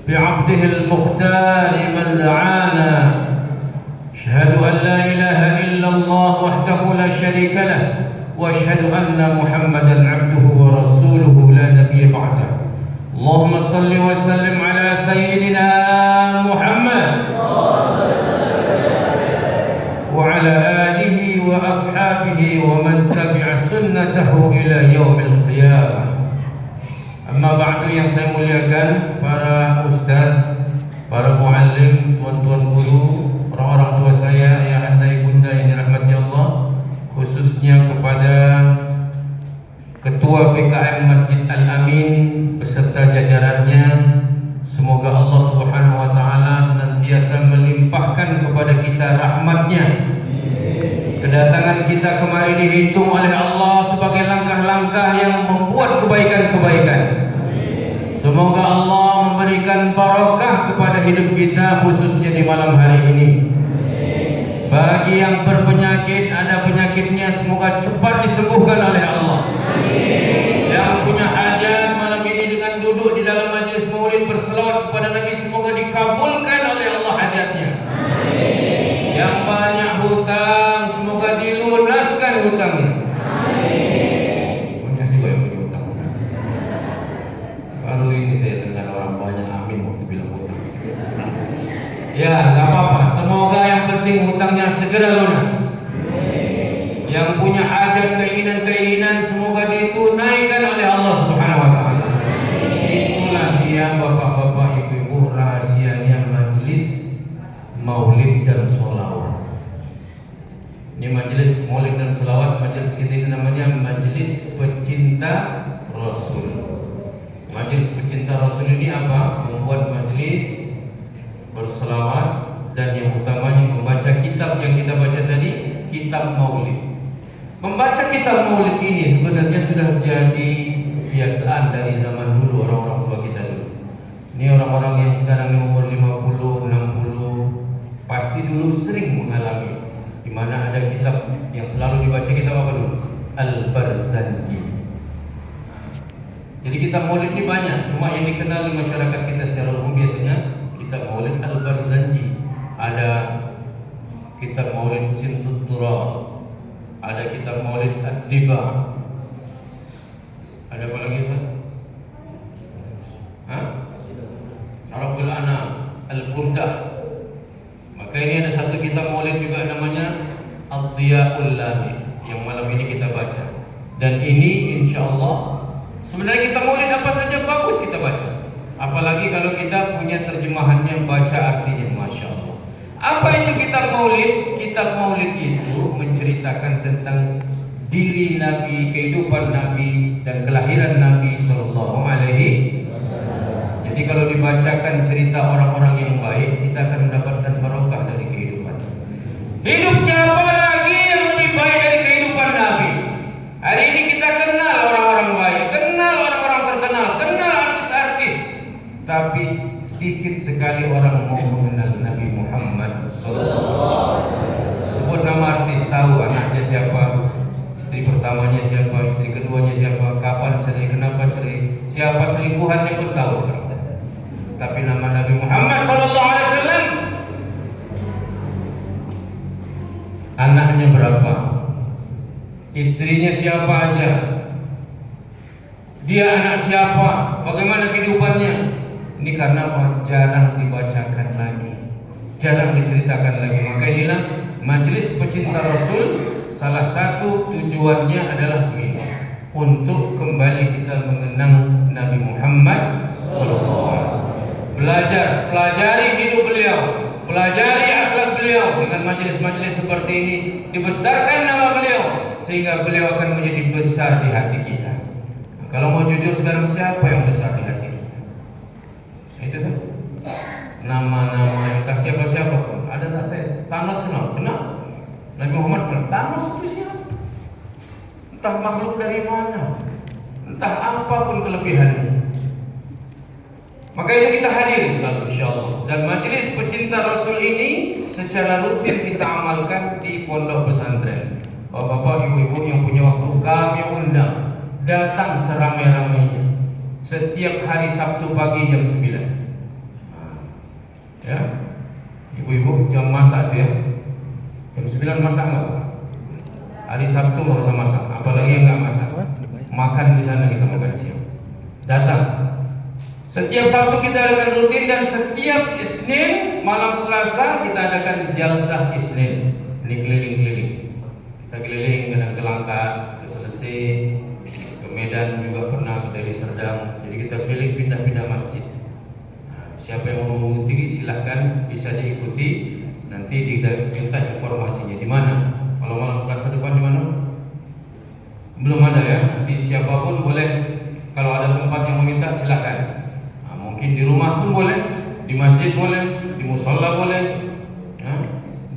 بعبده المختار من دعانا أشهد أن لا إله إلا الله وحده لا شريك له وأشهد أن محمدا عبده ورسوله لا نبي بعده اللهم صل وسلم على سيدنا محمد وعلى آله وأصحابه ومن تبع سنته إلى يوم القيامة. Amma ba'du, yang saya muliakan para ustaz, para muallim, tuan-tuan guru, orang-orang tua saya, ayah anda, ibunda yang dirahmati Allah, khususnya kepada Ketua PKM Masjid Al-Amin beserta jajarannya. Semoga Allah Subhanahu wa taala senantiasa melimpahkan kepada kita rahmat-Nya. Kedatangan kita kemari dihitung oleh Allah sebagai langkah-langkah yang membuat kebaikan-kebaikan. Semoga Allah memberikan barakah kepada hidup kita, khususnya di malam hari ini. Bagi yang berpenyakit, ada penyakitnya, semoga cepat disembuhkan oleh Allah. Yang punya hajat malam ini dengan duduk di dalam majlis maulid berselawat kepada Nabi, semoga dikabulkan oleh Allah hajatnya. Yang banyak hutang, semoga dilunaskan hutangnya. Banyak juga yang punya hutang. Baru ini saya dengar orang banyak amin waktu bilang hutang. Ya, nggak apa-apa. Semoga yang penting hutangnya segera lunas. Yang punya hajat, keinginan-keinginan, semoga ditunaikan oleh Allah Subhanahu wa taala. Itulah dia bapak-bapak, ibu-ibu, rahasianya majelis maulid dan sholawat. Ini majelis maulid dan sholawat, majelis kita ini namanya majelis pecinta Rasul. Majelis pecinta Rasul ini apa? Membuat majelis berselawat dan yang utamanya membaca kitab yang kita baca tadi, kitab maulid. Membaca kitab maulid ini sebenarnya sudah jadi kebiasaan dari zaman dulu, orang-orang tua kita dulu. Ini orang-orang yang sekarang umur 50, 60 pasti dulu sering mengalami, di mana ada kitab yang selalu dibaca, kitab apa dulu? Al-Barzanji. Jadi kitab maulid ini banyak, cuma yang dikenal di masyarakat kita secara umum biasanya kitab maulid Al-Barzanji. Ada kitab maulid Sintut Durar, ada kitab maulid Ad-Diba. Ada apa lagi, Ustaz? Arabul Anam, Al-Burdah. Maka ini ada satu kitab maulid juga namanya Ad-Diya'ul Lami yang malam ini kita baca. Dan ini insyaallah sebenarnya kitab maulid apa saja bagus kita baca. Apalagi kalau kita punya terjemahannya, baca artinya, Masya Allah. Apa itu kitab maulid? Kitab maulid itu menceritakan tentang diri Nabi, kehidupan Nabi dan kelahiran Nabi Sallallahu Alaihi Wasallam. Jadi kalau dibacakan cerita orang-orang yang baik, kita akan mendapatkan barokah dari kehidupan. Hidup siapa lagi yang lebih baik dari kehidupan Nabi? Hari ini kita kenal orang-orang baik, kenal orang-orang terkenal, kenal artis-artis, tapi sedikit sekali orang mau mengenal Nabi Muhammad SAW. Sebut nama artis, tahu anaknya siapa, istri pertamanya siapa, istri keduanya siapa, kapan cerai, kenapa cerai, siapa selingkuhannya pun tahu sekarang. Tapi nama Nabi Muhammad SAW, anaknya berapa, istrinya siapa aja, dia anak siapa, bagaimana kehidupannya. Ini karena apa? Jarang dibacakan lagi, jarang diceritakan lagi. Maka inilah majelis pecinta Rasul, salah satu tujuannya adalah ini, untuk kembali kita mengenang Nabi Muhammad SAW. Belajar, pelajari hidup beliau, pelajari akhlak beliau. Dengan majelis-majelis seperti ini dibesarkan nama beliau, sehingga beliau akan menjadi besar di hati kita. Nah, kalau mau jujur sekarang, siapa yang besar di hati kita? Itu tuh nama-nama yang tak siapa-siapa pun ada. Tak Thanos kenal Nabi Muhammad pun. Thanos itu siapa? Entah makhluk dari mana, entah apapun kelebihannya. Maka itu kita hadir selalu insyaallah. Dan majelis pecinta Rasul ini secara rutin kita amalkan di pondok pesantren. Bapak-bapak, ibu-ibu yang punya waktu, kami undang datang seramai-ramainya. setiap hari Sabtu pagi jam 9. Ya, ibu-ibu jam masak ya. Jam 9 masak nggak? Hari Sabtu nggak usah masak, apalagi yang nggak masak. Makan di sana, kita makan siang. Datang. Setiap Sabtu kita adakan rutin, dan setiap Isnin malam Selasa kita adakan jalsah Isnin. Ini keliling-keliling. Kita keliling ke Langkat, ke Selesai, ke Medan juga pernah, ke Deli Serdang. Jadi kita keliling pindah-pindah masjid. Nah, siapa yang mau mengikuti silahkan, bisa diikuti. Nanti minta informasinya di mana. Kalau malam Selasa depan di mana? Belum ada ya. Nanti siapapun boleh, kalau ada tempat yang meminta silahkan. Nah, mungkin di rumah pun boleh, di masjid boleh, di musola boleh, ya.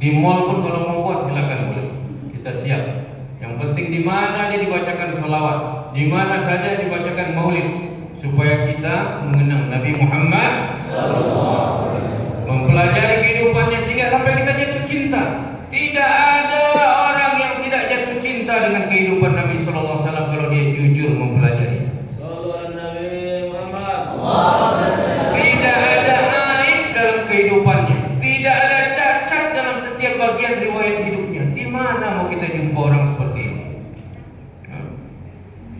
Di mall pun kalau mau buat silahkan boleh. Kita siap. Yang penting di mana aja dibacakan sholawat, di mana saja dibacakan maulid, supaya kita mengenang Nabi Muhammad, mempelajari kehidupannya sehingga sampai kita jatuh cinta. Tidak ada orang yang tidak jatuh cinta dengan kehidupan Nabi Sallallahu Alaihi Wasallam kalau dia jujur mempelajari. Tidak ada aib dalam kehidupannya, tidak ada cacat dalam setiap bagian riwayat hidupnya. Di mana mau kita jumpa orang seperti ini?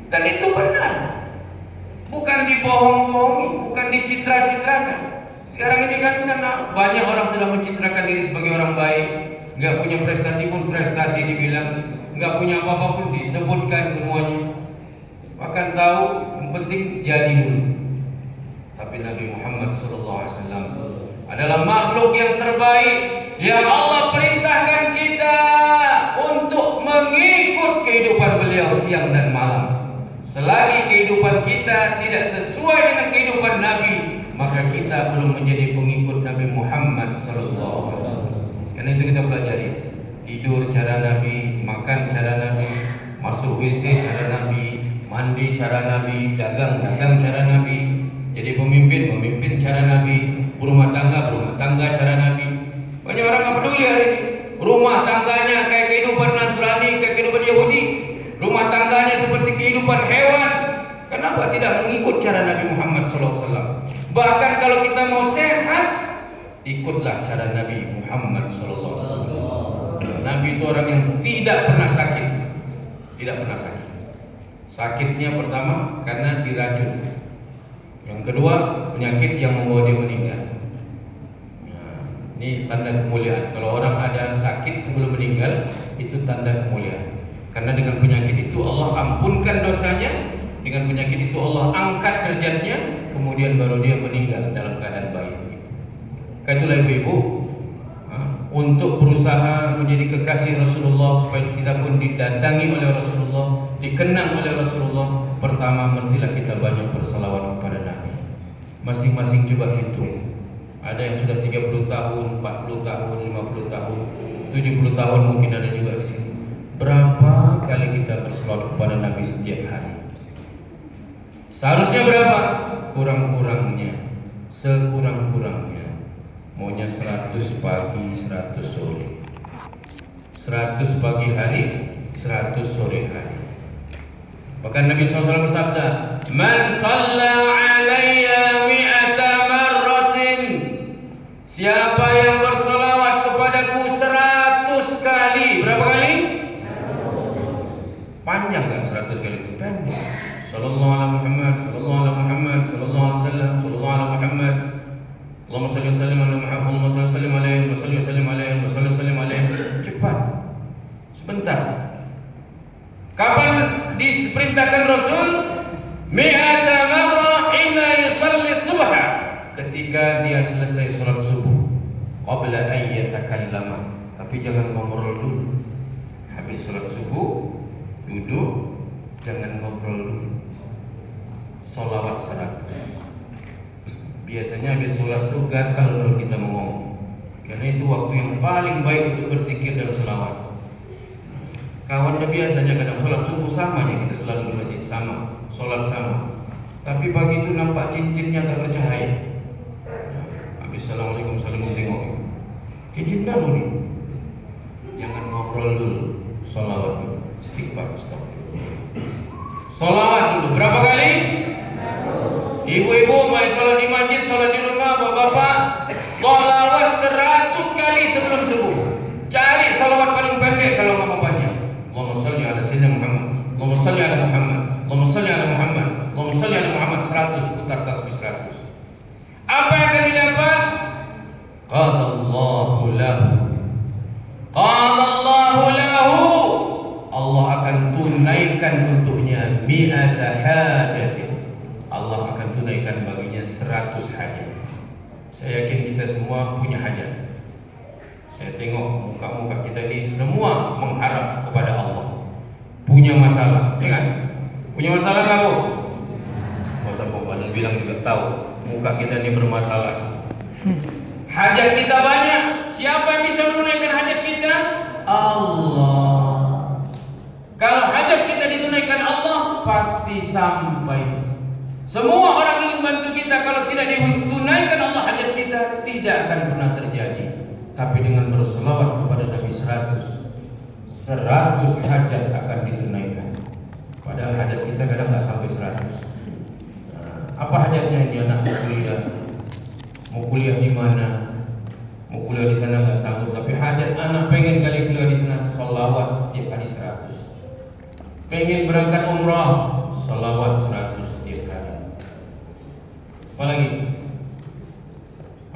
Dan itu benar, bukan dibohong-bohongi, bukan dicitra-citrakan. Sekarang ini kan karena banyak orang sudah mencitrakan diri sebagai orang baik, nggak punya prestasi pun prestasi dibilang, nggak punya apa-apa pun disebutkan semuanya. Bahkan tahu yang penting jadi dulu. Tapi Nabi Muhammad SAW adalah makhluk yang terbaik yang Allah perintahkan kita untuk mengikut kehidupan beliau siang dan malam. Selagi kehidupan kita tidak sesuai dengan kehidupan Nabi, maka kita belum menjadi pengikut Nabi Muhammad SAW. Karena itu kita pelajari. Tidur cara Nabi, makan cara Nabi, masuk WC cara Nabi, mandi cara Nabi, dagang cara Nabi. Jadi pemimpin cara Nabi, berumah tangga cara Nabi. Banyak orang nggak peduli hari ini. Rumah tangganya kayak kehidupan Nasrani, kayak kehidupan Yahudi. Rumah tangganya seperti kehidupan hewan. Kenapa tidak mengikut cara Nabi Muhammad SAW? Bahkan kalau kita mau sehat, ikutlah cara Nabi Muhammad SAW. Nabi itu orang yang tidak pernah sakit. Tidak pernah sakit. Sakitnya pertama karena diracun. Yang kedua, penyakit yang membawa dia meninggal. Nah, ini tanda kemuliaan. Kalau orang ada sakit sebelum meninggal, itu tanda kemuliaan. Karena dengan penyakit itu Allah ampunkan dosanya, dengan penyakit itu Allah angkat derajatnya, kemudian baru dia meninggal dalam keadaan baik. Itulah ibu-ibu, untuk berusaha menjadi kekasih Rasulullah, supaya kita pun didatangi oleh Rasulullah, dikenang oleh Rasulullah. Pertama, mestilah kita banyak bersalawat kepada Nabi. Masing-masing coba hitung. Ada yang sudah 30 tahun, 40 tahun, 50 tahun, 70 tahun mungkin ada juga di sini. Berapa kali kita bersalawat kepada Nabi setiap hari? Seharusnya berapa? Kurang-kurangnya, sekurang-kurangnya. Maunya 100 pagi, 100 sore. 100 pagi hari, 100 sore hari. Bahkan Nabi SAW bersabda, "Man shalla alayya mi'ata marratin." Siapa yang berselawat kepadaku 100 kali. Berapa kali? Panjang kan 100 kali itu? Panjang. Sallallahu alaihi Muhammad, sallallahu alaihi Muhammad, sallallahu alaihi wasallam, sallallahu alaihi Muhammad. Allahumma salli wa sallim ala Muhammad, Allahumma salli wa sallim alaihi, wa salli wa sallim alaihi, wa salli wa sallim alaihi. Cepat. Sebentar. Kapan diperintahkan Rasul? Mi'ata marrah inna yusalli subha. Ketika dia selesai sholat subuh. Qabla an yatakallama. Tapi jangan ngobrol dulu. Habis sholat subuh, duduk, jangan ngobrol dulu. Sholawat 100. Biasanya habis sholat itu gatal kalau kita mau ngomong. Karena itu waktu yang paling baik untuk berzikir dan sholawat. Kawannya biasanya kadang sholat subuh sama aja, kita selalu di masjid sama, sholat sama. Tapi pagi itu nampak cincinnya tak bercahaya. Habis assalamualaikum saling tengok, cincin dah nih. Jangan ngobrol dulu, sholawat dulu, istighfar, astagfirullah. Sholawat dulu berapa kali? Ibu-ibu mau sholat di masjid, sholat di rumah, bapak-bapak, sholawat 100 kali sebelum subuh. Cari sholawat paling pendek kalau nggak mau panjang. Allahumma sholli ala sayyidina Muhammad, Allahumma sholli ala Muhammad, Allahumma sholli ala Muhammad, Allahumma sholli ala Muhammad, 100 putar tasbih 100. Apa yang akan didapat? Qala Allahu lahu. Qala Allahu lahu. Allah akan tunaikan untuknya mi'ata hajatin. Allah akan tunaikan baginya 100 hajat. Saya yakin kita semua punya hajat. Saya tengok muka-muka kita ini semua mengharap kepada Allah. Punya masalah, ingat. Punya masalah kamu? Masa Bapak bilang juga tahu muka kita ini bermasalah. Hajat kita banyak. Siapa yang bisa menunaikan hajat kita? Allah. Kalau hajat kita ditunaikan Allah, pasti sampai. Semua orang ingin bantu kita, kalau tidak ditunaikan Allah hajat kita, tidak akan pernah terjadi. Tapi dengan berselawat kepada Nabi 100 hajat akan ditunaikan. Padahal hajat kita kadang tak sampai 100. Apa hajatnya ini anak mau kuliah? Mau kuliah di mana? Mau kuliah di sana nggak sanggup, tapi hajat anak pengen kali kuliah di sana, selawat setiap hari 100. Pengen berangkat umrah, selawat 100 setiap hari.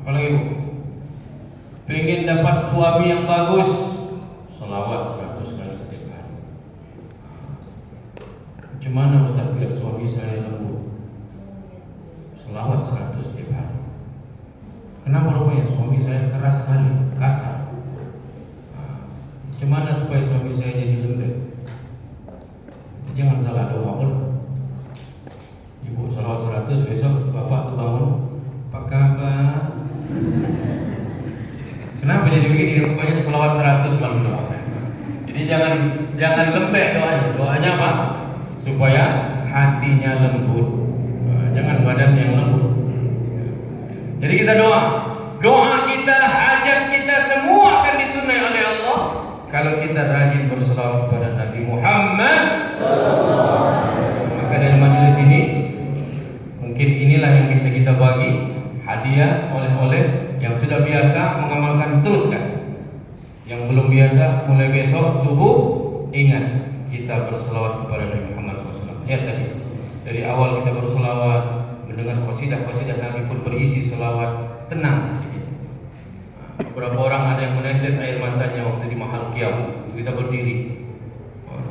Apalagi Bu? Pengen dapat suami yang bagus, selawat 100 kali setiap hari. Macam mana Ustaz biar suami saya lembut? Selawat 100 setiap hari. Kenapa rupanya suami saya keras sekali, kasar? Macam mana supaya suami saya jadi lembut? Jangan salah doa pun. Ibu salawat 100, besok bapak tuh bangun, apa kabar? Kenapa jadi begini? Rupanya salawat 100 lalu doa. Jadi jangan lembek doanya. Doanya apa? Supaya hatinya lembut. Jangan badan yang lembut. Jadi kita doa. Doa kita, hajat kita semua akan ditunai oleh Allah kalau kita rajin berselawat kepada Nabi Muhammad. Maka dari majelis ini mungkin inilah yang bisa kita bagi hadiah oleh-oleh yang sudah biasa mengamalkan, teruskan. Yang belum biasa mulai besok subuh ingat kita berselawat kepada Nabi Muhammad SAW. Lihat tadi dari awal kita berselawat, mendengar qasidah-qasidah Nabi pun berisi selawat, tenang. Beberapa orang ada yang menetes air matanya waktu di mahal qiyam, waktu kita berdiri,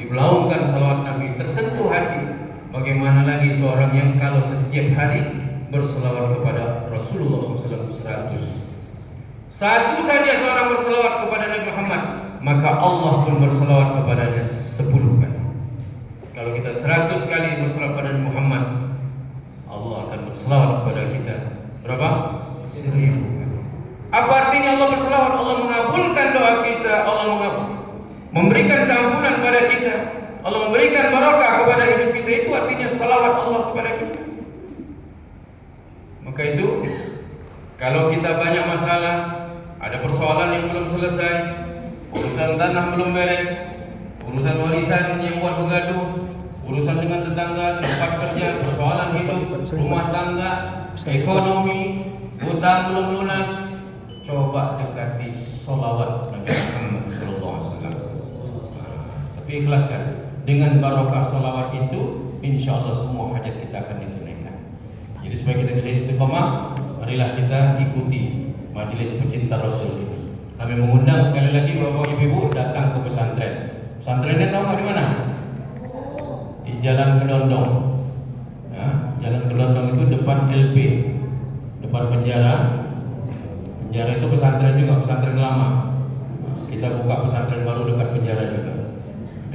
dibelaungkan salawat Nabi, tersentuh hati. Bagaimana lagi seorang yang kalau setiap hari berselawat kepada Rasulullah SAW 100. Satu saja seorang berselawat kepada Nabi Muhammad, maka Allah pun berselawat kepadanya 10 kali. Kalau kita 100 kali berselawat kepada Nabi Muhammad, Allah akan berselawat kepada kita berapa? 1000. Apa artinya Allah berselawat? Allah mengabulkan doa kita, Allah memberikan keampunan pada kita, Allah memberikan barakah kepada hidup kita. Itu artinya selawat Allah kepada kita. Maka itu, kalau kita banyak masalah, ada persoalan yang belum selesai, urusan tanah belum beres, urusan warisan yang buat bergaduh, urusan dengan tetangga, tempat kerja, persoalan hidup, rumah tangga, ekonomi, hutang belum lunas, coba dekati sholawat Nabi Muhammad SAW. Tapi ikhlaskan, dengan barokah sholawat itu, insya Allah semua hajat kita akan ditunaikan. Jadi supaya kita bisa istiqomah, marilah kita ikuti majelis pecinta Rasul ini. Kami mengundang sekali lagi bapak ibu datang ke pesantren. Pesantrennya tahu nggak di mana? Di Jalan Kedondong. Ya, Jalan Kedondong itu depan LP, depan penjara. Penjara itu pesantren juga, pesantren lama. Kita buka pesantren baru dekat penjara juga,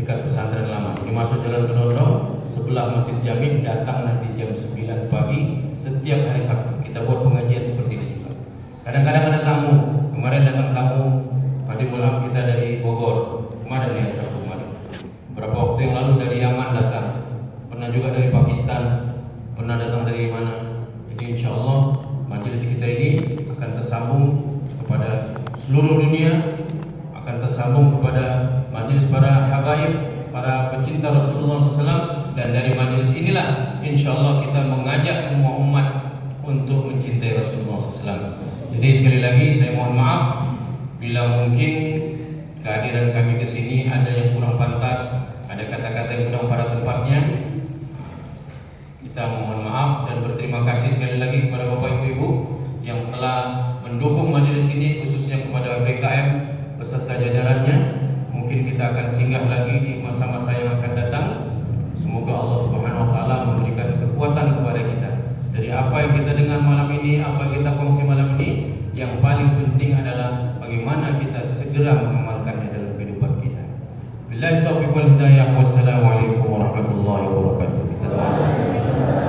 dekat pesantren lama. Jadi masuk Jalan Kedondong, sebelah Masjid Jamin, datang nanti jam 9 pagi setiap hari Sabtu. Kita buat pengajian seperti ini juga. Kadang-kadang ada tamu. Kemarin datang tamu Khatibul Am kita dari Bogor. Kemarin ya Sabtu kemarin. Beberapa waktu yang lalu dari Yaman datang. Pernah juga dari Pakistan. Pernah datang dari mana. Jadi insya Allah majelis kita ini akan tersambung kepada seluruh dunia, akan tersambung kepada majelis para habaib, para pecinta Rasulullah SAW dan dari majelis inilah insya Allah kita mengajak semua umat untuk mencintai Rasulullah SAW. Jadi sekali lagi saya mohon maaf bila mungkin kehadiran kami ke sini ada yang kurang pantas, ada kata-kata yang kurang pada tempatnya. Kita mohon maaf dan berterima kasih sekali lagi kepada Bapak Ibu yang telah mendukung majelis ini, khususnya kepada BKM beserta jajarannya. Mungkin kita akan singgah lagi di masa-masa yang akan datang. Semoga Allah Subhanahu wa taala memberikan kekuatan kepada kita. Dari apa yang kita dengar malam ini, apa yang kita kongsi malam